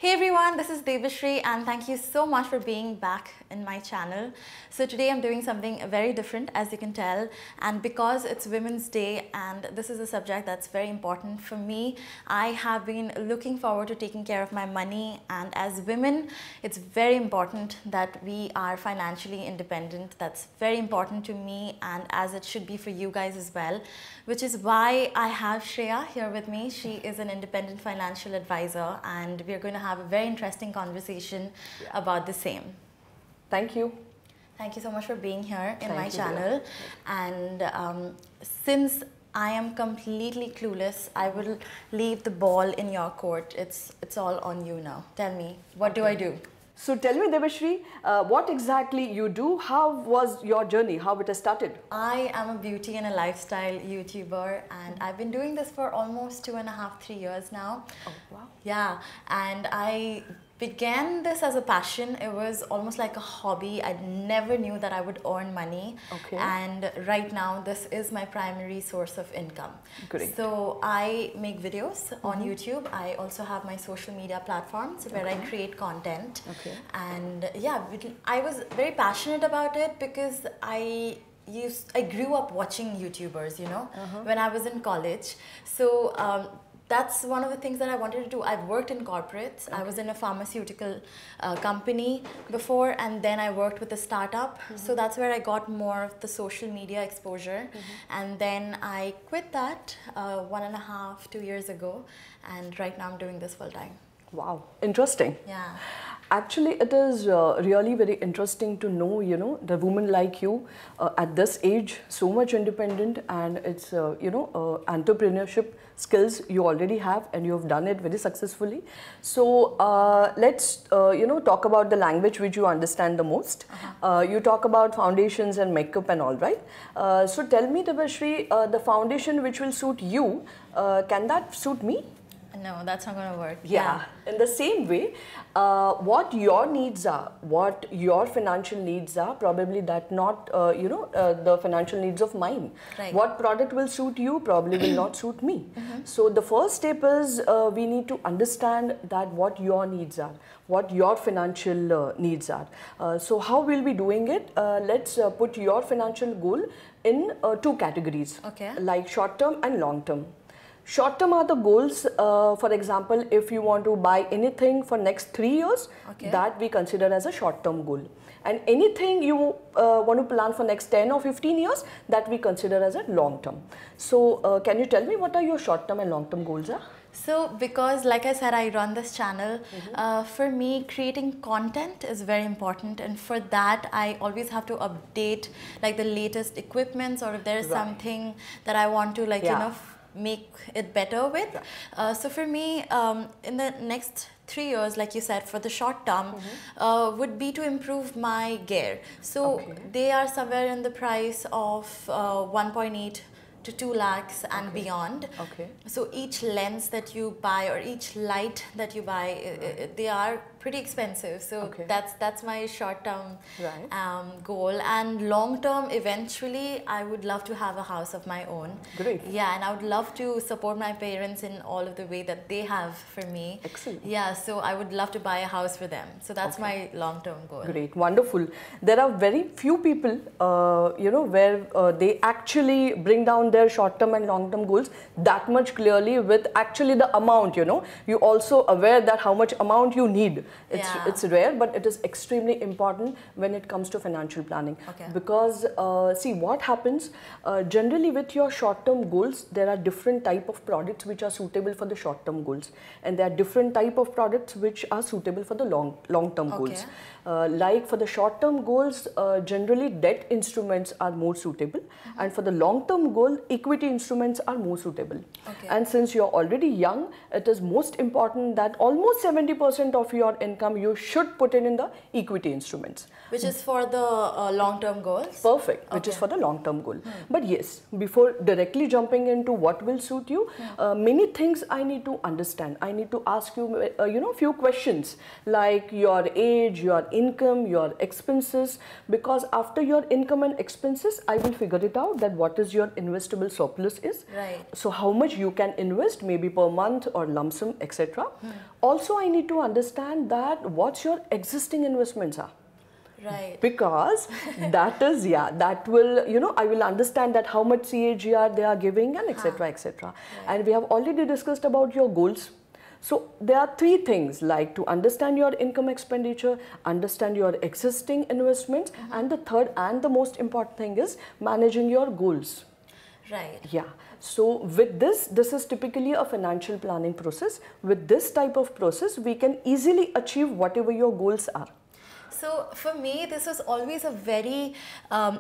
Hey everyone, this is Debasree and thank you so much for being back in my channel. So today I'm doing something very different, as you can tell, and because it's Women's Day and this is a subject that's very important for me, I have been looking forward to taking care of my money, and as women it's very important that we are financially independent. That's very important to me and as it should be for you guys as well, which is why I have Shreya here with me. She is an independent financial advisor and we're going to have a very interesting conversation about the same. Thank you. Thank you so much for being here in my channel. And since I am completely clueless, I will leave the ball in your court. It's all on you now. Tell me, what do I do? So tell me, Debasree, what exactly you do? How was your journey? How it has started? I am a beauty and a lifestyle YouTuber and I've been doing this for almost 2.5, 3 years now. Oh, wow. Yeah, and I began this as a passion. It was almost like a hobby. I never knew that I would earn money. Okay. And right now, this is my primary source of income. Great. So I make videos on YouTube. I also have my social media platforms where I create content. Okay. And yeah, I was very passionate about it because I grew up watching YouTubers, you know, when I was in college. So that's one of the things that I wanted to do. I've worked in corporates. I was in a pharmaceutical company before, and then I worked with a startup. So that's where I got more of the social media exposure. And then I quit that 1.5, 2 years ago. And right now I'm doing this full time. Wow, interesting. Yeah. Actually, it is really very interesting to know, you know, the woman like you at this age, so much independent, and it's, you know, entrepreneurship skills you already have and you have done it very successfully. So let's, you know, talk about the language which you understand the most. You talk about foundations and makeup and all, right? So tell me, Debasree, the foundation which will suit you, can that suit me? No, that's not going to work. Yeah. In the same way, what your needs are, what your financial needs are, probably that not, you know, the financial needs of mine. Right. What product will suit you probably will not suit me. So the first step is we need to understand that what your needs are, what your financial needs are. So how we'll be doing it? Let's put your financial goal in 2 categories, like short term and long term. Short term are the goals, for example, if you want to buy anything for next 3 years, that we consider as a short term goal. And anything you want to plan for next 10 or 15 years, that we consider as a long term. So can you tell me what are your short term and long term goals are? So because like I said, I run this channel, for me creating content is very important, and for that I always have to update like the latest equipments, or if there is something that I want to like, you know, make it better with. So for me, in the next 3 years, like you said, for the short term, would be to improve my gear. So they are somewhere in the price of 1.8 to 2 lakhs and beyond. So each lens that you buy or each light that you buy, they are pretty expensive. So that's my short term goal. And long term, eventually I would love to have a house of my own. Great. Yeah, and I would love to support my parents in all of the way that they have for me. Excellent. Yeah, so I would love to buy a house for them. So that's my long term goal. Great, wonderful. There are very few people, you know, where they actually bring down their short term and long term goals that much clearly with actually the amount, you know. You also aware that how much amount you need. It's rare, but it is extremely important when it comes to financial planning. Because see what happens, generally with your short term goals, there are different type of products which are suitable for the short term goals, and there are different type of products which are suitable for the long term goals. Like for the short term goals, generally debt instruments are more suitable, and for the long term goal, equity instruments are more suitable. And since you're already young, it is most important that almost 70% of your income you should put in the equity instruments. Which is for the long-term goals? Perfect, which is for the long-term goal. But yes, before directly jumping into what will suit you, many things I need to understand. I need to ask you, you know, few questions like your age, your income, your expenses, because after your income and expenses, I will figure it out that what is your investment investable surplus is. Right. So how much you can invest, maybe per month or lump sum, etc. Also, I need to understand that what's your existing investments are. Right. Because that is, that will, you know, I will understand that how much CAGR they are giving and etc. etc. Right. And we have already discussed about your goals. So there are three things, like to understand your income expenditure, understand your existing investments, and the third and the most important thing is managing your goals. Right. Yeah. So with this is typically a financial planning process. With this type of process, we can easily achieve whatever your goals are. So for me, this was always a very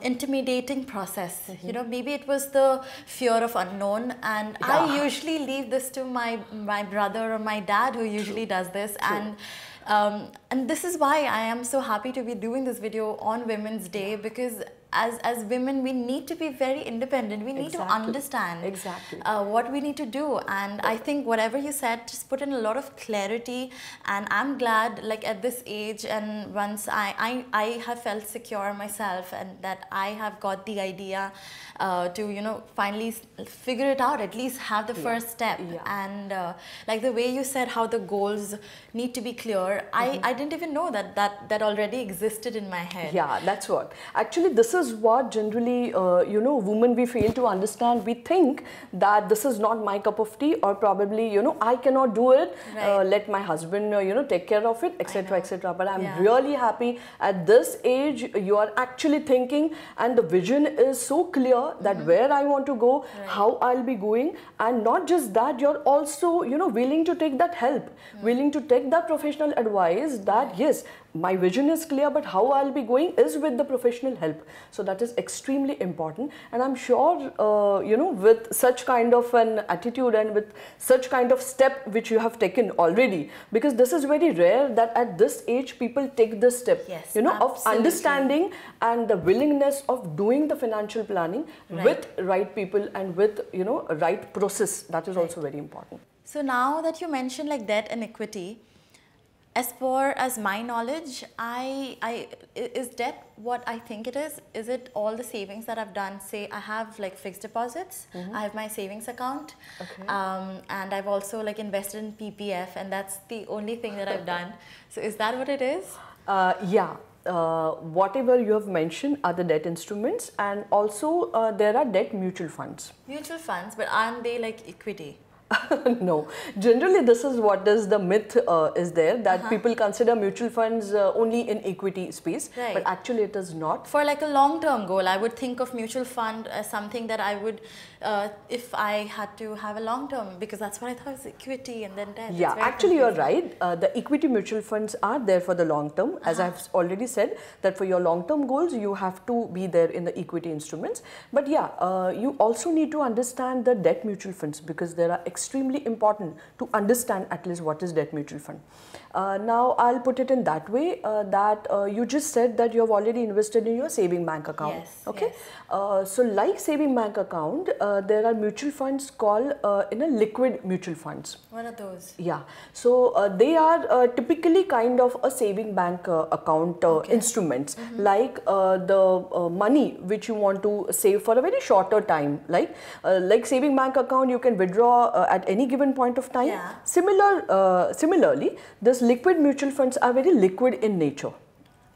intimidating process. You know, maybe it was the fear of unknown, and I usually leave this to my brother or my dad, who usually does this. And this is why I am so happy to be doing this video on Women's Day, because as women, we need to be very independent. We need to understand what we need to do. And I think whatever you said just put in a lot of clarity. And I'm glad, like at this age, and once I have felt secure myself, and that I have got the idea to, you know, finally figure it out, at least have the first step. And like the way you said how the goals need to be clear, I didn't even know that already existed in my head. Yeah, that's what. Actually, this is what generally, you know, women, we fail to understand. We think that this is not my cup of tea, or probably, you know, I cannot do it. Let my husband, you know, take care of it, etc. etc. But I'm really happy at this age, you are actually thinking, and the vision is so clear that where I want to go, how I'll be going. And not just that, you're also, you know, willing to take that help, willing to take that professional advice, that yes, my vision is clear, but how I'll be going is with the professional help. So that is extremely important. And I'm sure, you know, with such kind of an attitude and with such kind of step which you have taken already, because this is very rare that at this age people take this step, you know, of understanding and the willingness of doing the financial planning with right people and with, you know, a right process. That is also very important. So now that you mentioned like debt and equity, as far as my knowledge, is debt what I think it is? Is it all the savings that I've done? Say I have like fixed deposits, I have my savings account, and I've also like invested in PPF, and that's the only thing that I've done. So is that what it is? Whatever you have mentioned are the debt instruments, and also there are debt mutual funds. Mutual funds, but aren't they like equity? No, generally this is what is the myth is there, that people consider mutual funds only in equity space, but actually it is not. For like a long-term goal, I would think of mutual fund as something that I would, if I had to have a long-term, because that's what I thought was equity and then debt. Yeah, actually you're right. The equity mutual funds are there for the long term. As I've already said, that for your long-term goals, you have to be there in the equity instruments. But yeah, you also need to understand the debt mutual funds, because there are extremely important to understand at least what is debt mutual fund. Now I'll put it in that way, that you just said that you have already invested in your saving bank account. Yes. Okay. So like saving bank account, there are mutual funds called in a liquid mutual funds. What are those? Yeah. So they are typically kind of a saving bank account instruments, like the money which you want to save for a very shorter time, like saving bank account you can withdraw at any given point of time. Similarly, this liquid mutual funds are very liquid in nature.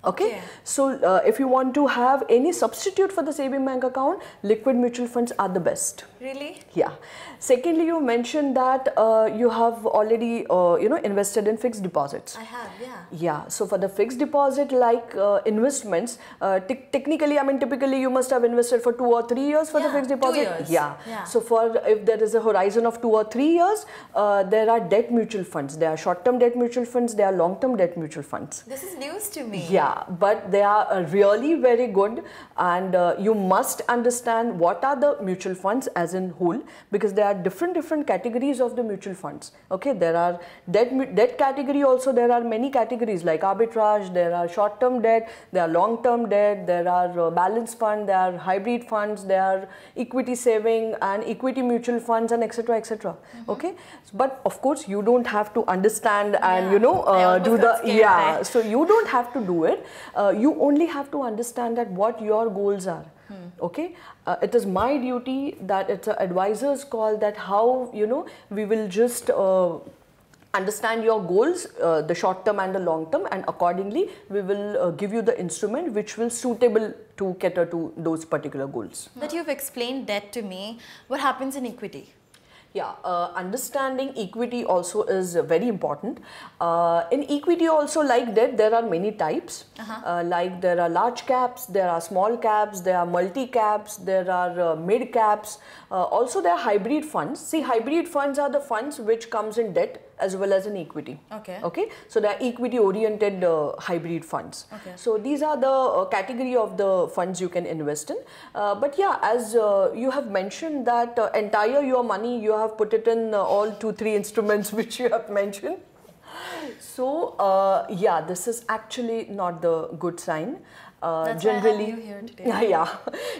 Okay. So if you want to have any substitute for the saving bank account, liquid mutual funds are the best. Really? Yeah. Secondly, you mentioned that you have already you know, invested in fixed deposits. I have, yeah. Yeah. So for the fixed deposit like investments, technically, I mean, typically you must have invested for 2 or 3 years for the fixed deposit. 2 years. Yeah. So for if there is a horizon of 2 or 3 years, there are debt mutual funds. There are short-term debt mutual funds. There are long-term debt mutual funds. This is news to me. Yeah. But they are really very good, and you must understand what are the mutual funds as in whole, because there are different categories of the mutual funds. Okay, there are debt category also. There are many categories like arbitrage, there are short-term debt, there are long-term debt, there are balance fund, there are hybrid funds, there are equity saving and equity mutual funds, and etc. etc. Okay, but of course you don't have to understand and you know do the so you don't have to do it. You only have to understand that what your goals are. Okay, it is my duty that it's an advisor's call that how, you know, we will just understand your goals, the short term and the long term, and accordingly we will give you the instrument which will suitable to cater to those particular goals. That you've explained debt to me, what happens in equity? Yeah, understanding equity also is very important. In equity also, like that, there are many types. Like there are large caps, there are small caps, there are multi caps, there are mid caps. Also there are hybrid funds. See, hybrid funds are the funds which comes in debt as well as in equity. Okay. Okay. So they are equity oriented hybrid funds. Okay. So these are the category of the funds you can invest in. But yeah, as you have mentioned that entire your money you have put it in all 2-3 instruments which you have mentioned. So yeah, this is actually not the good sign. That's Generally, why I have you here today. yeah,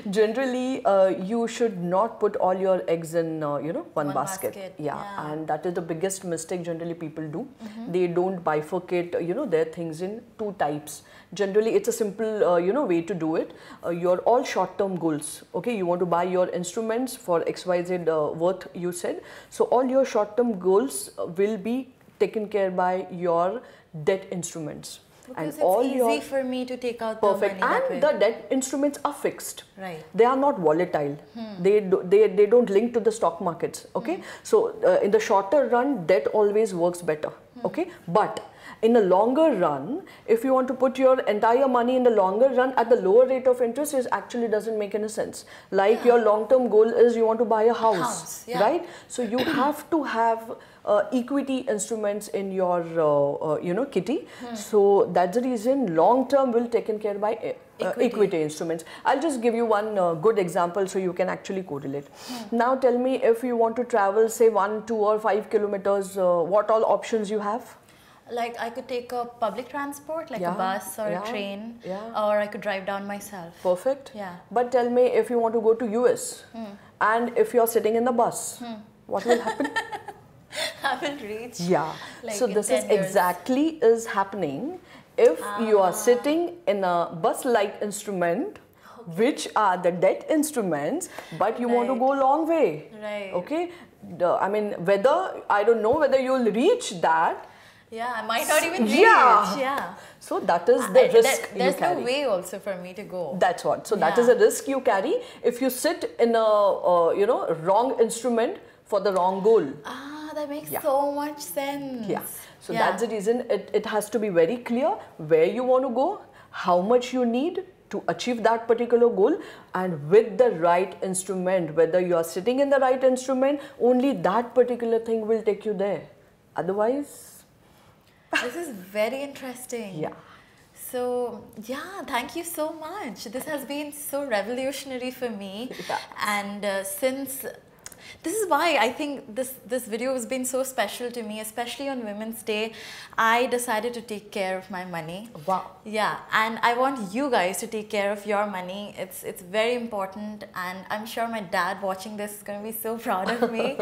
generally you should not put all your eggs in you know, one basket. Yeah, and that is the biggest mistake generally people do. They don't bifurcate you know, their things in 2 types. Generally, it's a simple you know, way to do it. Your all short-term goals. Okay, you want to buy your instruments for XYZ worth you said. So all your short-term goals will be taken care by your debt instruments. Because and all it's easy for me to take out perfect the money and the debt instruments are fixed. Right. They are not volatile. They don't link to the stock markets. Okay. So in the shorter run, debt always works better. Okay. But in the longer run, if you want to put your entire money in the longer run at the lower rate of interest, it actually doesn't make any sense. Like your long-term goal is you want to buy a house. Right? So you have to have equity instruments in your you know, kitty. So that's the reason long term will taken care by equity instruments. I'll just give you one good example so you can actually correlate. Now tell me, if you want to travel say 1, 2 or 5 kilometers, what all options you have? Like I could take a public transport, like a bus or a train, or I could drive down myself. Perfect. Yeah. But tell me, if you want to go to US and if you're sitting in the bus, what will happen? I will reach. Yeah. Like so this is exactly is happening if you are sitting in a bus-like instrument, which are the debt instruments, but you want to go a long way. Right. Okay. I mean, whether I don't know whether you'll reach that. Yeah, I might not even reach. Yeah. So that is the risk you there's carry. no way also for me to go. That's what. So that is a risk you carry if you sit in a you know, wrong instrument for the wrong goal. That makes so much sense. Yeah. So that's the reason it has to be very clear where you want to go, how much you need to achieve that particular goal, and with the right instrument, whether you are sitting in the right instrument, only that particular thing will take you there. Otherwise, this is very interesting. Yeah. So, yeah, thank you so much. This has been so revolutionary for me. And since this is why I think this video has been so special to me, especially on Women's Day. I decided to take care of my money. Wow. Yeah, and I want you guys to take care of your money. It's very important, and I'm sure my dad watching this is going to be so proud of me.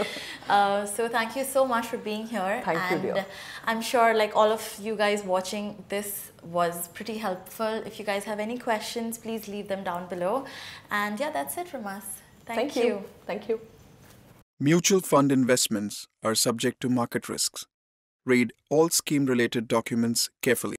So thank you so much for being here. Thank you, dear. I'm sure like all of you guys watching this was pretty helpful. If you guys have any questions, please leave them down below. And yeah, that's it from us. Thank you. Thank you. Mutual fund investments are subject to market risks. Read all scheme-related documents carefully.